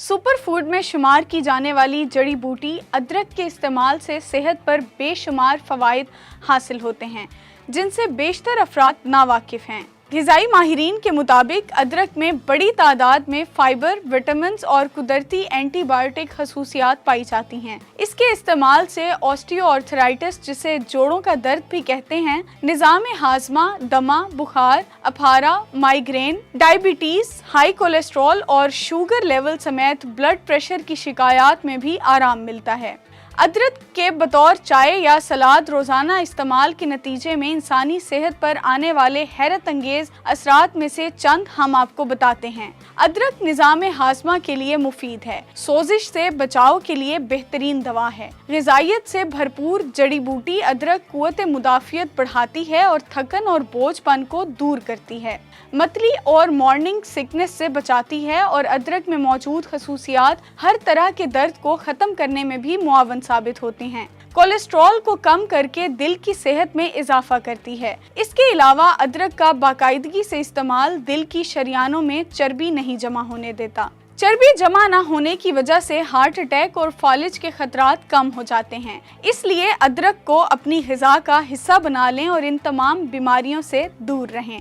Super food में शुमार की जाने वाली जड़ी बूटी अदरक के इस्तेमाल से सेहत पर बेशुमार फ़वाइद हासिल होते हैं, जिनसे बेशतर अफराद नावाकिफ़ हैं। ग़िज़ाई माहिरीन के मुताबिक अदरक में बड़ी तादाद में फाइबर, विटामिन और कुदरती एंटीबायोटिक खसूसियात पाई जाती हैं। इसके इस्तेमाल से ऑस्टियोआर्थराइटिस, जिसे जोड़ों का दर्द भी कहते हैं, निज़ाम हाज़मा, दमा, बुखार, अफारा, माइग्रेन, डायबिटीज़, हाई कोलेस्ट्रॉल और शुगर लेवल समेत ब्लड प्रेशर की शिकायत में भी आराम मिलता है। अदरक के बतौर चाय या सलाद रोज़ाना इस्तेमाल के नतीजे में इंसानी सेहत पर आने वाले हैरत अंगेज़ असरात में से चंद हम आपको बताते हैं। अदरक निज़ाम हाज़मा के लिए मुफीद है, सोजिश से बचाव के लिए बेहतरीन दवा है। ग़िज़ाइयत से भरपूर जड़ी बूटी अदरक क़ुव्वत मुदाफ़ियत बढ़ाती है और थकन और बोझपन को दूर करती है, मतली और मॉर्निंग सिकनेस से बचाती है और अदरक में मौजूद खसूसियात हर तरह के दर्द को ख़त्म करने में भी मुआवन साबित होती हैं। कोलेस्ट्रॉल को कम करके दिल की सेहत में इजाफा करती है। इसके अलावा अदरक का बाकायदगी से इस्तेमाल दिल की शरियानों में चर्बी नहीं जमा होने देता। चर्बी जमा न होने की वजह से हार्ट अटैक और फालिज के खतरात कम हो जाते हैं। इसलिए अदरक को अपनी ग़िज़ा का हिस्सा बना लें और इन तमाम बीमारियों से दूर रहें।